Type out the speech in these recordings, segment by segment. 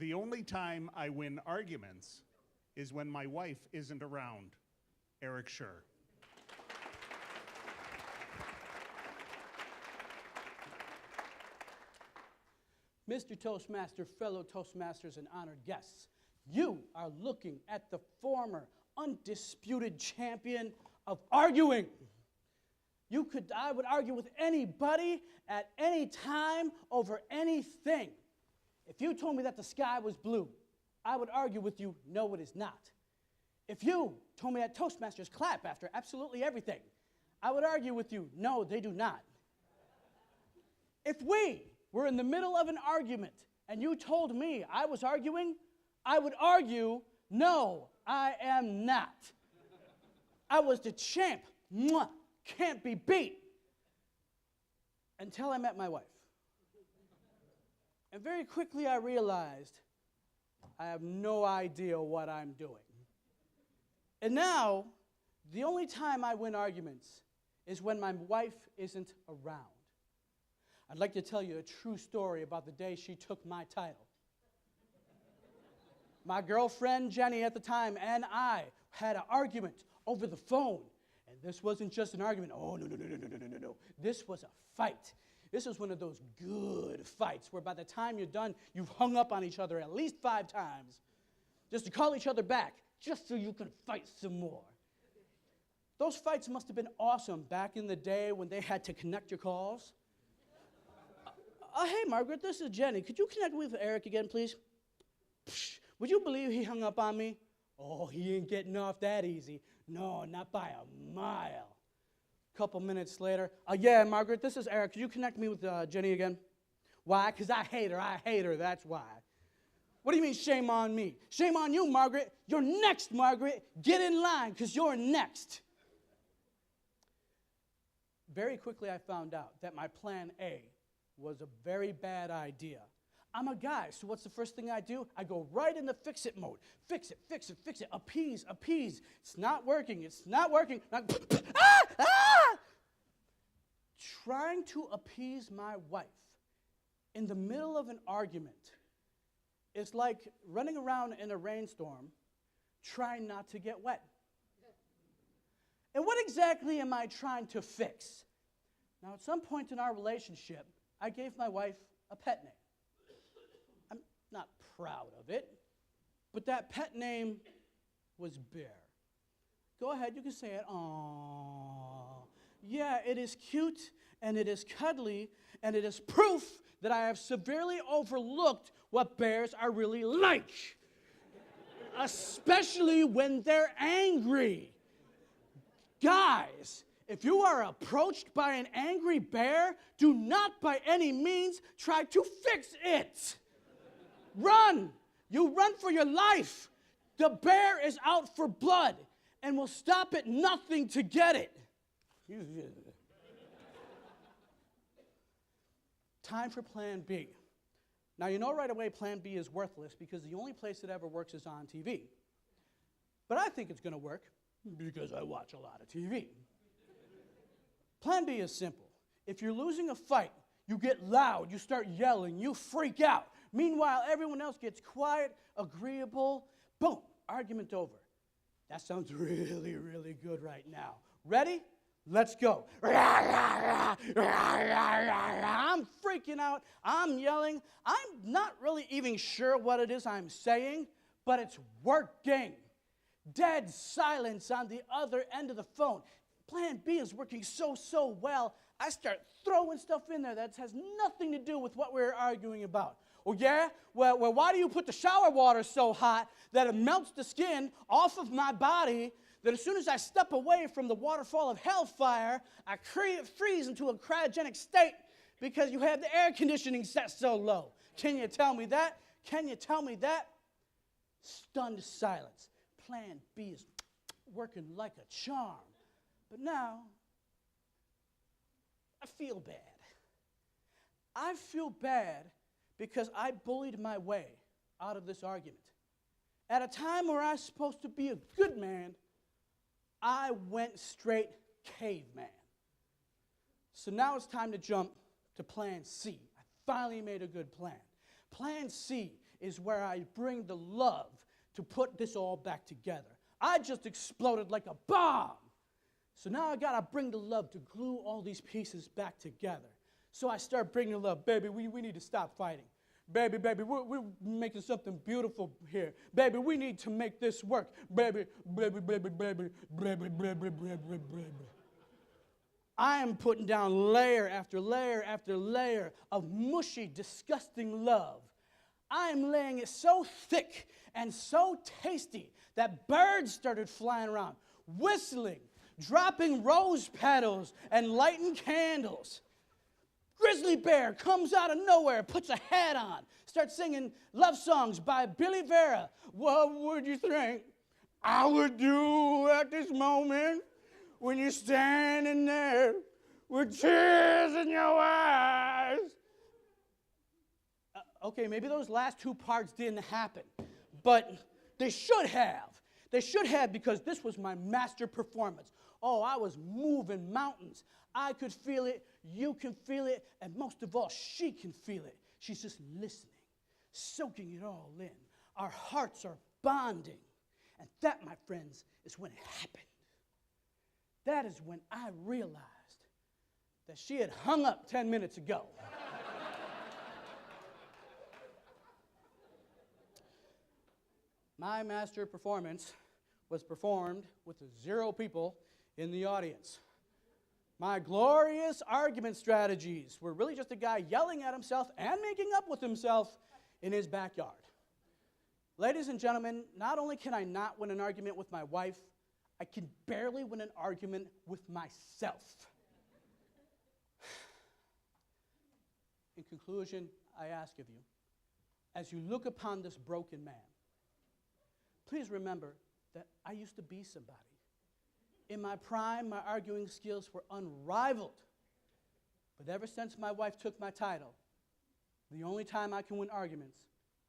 The only time I win arguments is when my wife isn't around. Eric Schurr. Mr. Toastmaster, fellow Toastmasters, and honored guests, you are looking at the former undisputed champion of arguing. I would argue with anybody at any time over anything. If you told me that the sky was blue, I would argue with you, no, it is not. If you told me that Toastmasters clap after absolutely everything, I would argue with you, no, they do not. If we were in the middle of an argument and you told me I was arguing, I would argue, no, I am not. I was the champ. Mwah, can't be beat. Until I met my wife. And very quickly I realized I have no idea what I'm doing. And now, the only time I win arguments is when my wife isn't around. I'd like to tell you a true story about the day she took my title. My girlfriend, Jenny, at the time, and I had an argument over the phone. And this wasn't just an argument. Oh, no. This was a fight. This was one of those good fights where by the time you're done, you've hung up on each other at least 5 times just to call each other back, just so you can fight some more. Those fights must have been awesome back in the day when they had to connect your calls. Hey, Margaret, this is Jenny. Could you connect me with Eric again, please? Psh, would you believe he hung up on me? Oh, he ain't getting off that easy. No, not by a mile. A couple minutes later, yeah, Margaret, this is Eric. Could you connect me with Jenny again? Why? Because I hate her, that's why. What do you mean, shame on me? Shame on you, Margaret. You're next, Margaret. Get in line, because you're next. Very quickly, I found out that my plan A was a very bad idea. I'm a guy, so what's the first thing I do? I go right into fix-it mode. Fix it, appease. It's not working. Trying to appease my wife in the middle of an argument is like running around in a rainstorm trying not to get wet. And what exactly am I trying to fix? Now, at some point in our relationship, I gave my wife a pet name. I'm not proud of it, but that pet name was Bear. Go ahead, you can say it. Aww. Yeah, it is cute, and it is cuddly, and it is proof that I have severely overlooked what bears are really like, especially when they're angry. Guys, if you are approached by an angry bear, do not by any means try to fix it. Run. You run for your life. The bear is out for blood and will stop at nothing to get it. Time for plan B. Now, you know right away plan B is worthless because the only place it ever works is on TV. But I think it's going to work because I watch a lot of TV. Plan B is simple. If you're losing a fight, you get loud, you start yelling, you freak out. Meanwhile, everyone else gets quiet, agreeable. Boom, argument over. That sounds really, really good right now. Ready? Let's go. I'm freaking out. I'm yelling. I'm not really even sure what it is I'm saying, but it's working. Dead silence on the other end of the phone. Plan B is working so well, I start throwing stuff in there that has nothing to do with what we're arguing about. Oh, yeah? Well, why do you put the shower water so hot that it melts the skin off of my body, that as soon as I step away from the waterfall of hellfire, I freeze into a cryogenic state because you have the air conditioning set so low? Can you tell me that? Can you tell me that? Stunned silence. Plan B is working like a charm. But now, I feel bad. I feel bad because I bullied my way out of this argument. At a time where I was supposed to be a good man, I went straight caveman. So now it's time to jump to plan C. I finally made a good plan. Plan C is where I bring the love to put this all back together. I just exploded like a bomb. So now I gotta bring the love to glue all these pieces back together. So I start bringing the love. Baby, we need to stop fighting. Baby, we're making something beautiful here. Baby, we need to make this work. Baby. I am putting down layer after layer after layer of mushy, disgusting love. I am laying it so thick and so tasty that birds started flying around, whistling, dropping rose petals and lighting candles. Grizzly bear comes out of nowhere, puts a hat on, starts singing love songs by Billy Vera. What would you think I would do at this moment when you're standing there with tears in your eyes? Okay, maybe those last two parts didn't happen, but they should have. They should have, because this was my master performance. Oh, I was moving mountains. I could feel it, you can feel it, and most of all, she can feel it. She's just listening, soaking it all in. Our hearts are bonding. And that, my friends, is when it happened. That is when I realized that she had hung up 10 minutes ago. My master performance was performed with 0 people in the audience. My glorious argument strategies were really just a guy yelling at himself and making up with himself in his backyard. Ladies and gentlemen, not only can I not win an argument with my wife, I can barely win an argument with myself. In conclusion, I ask of you, as you look upon this broken man, please remember that I used to be somebody. In my prime, my arguing skills were unrivaled. But ever since my wife took my title, the only time I can win arguments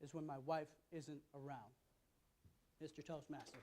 is when my wife isn't around. Mr. Toastmaster.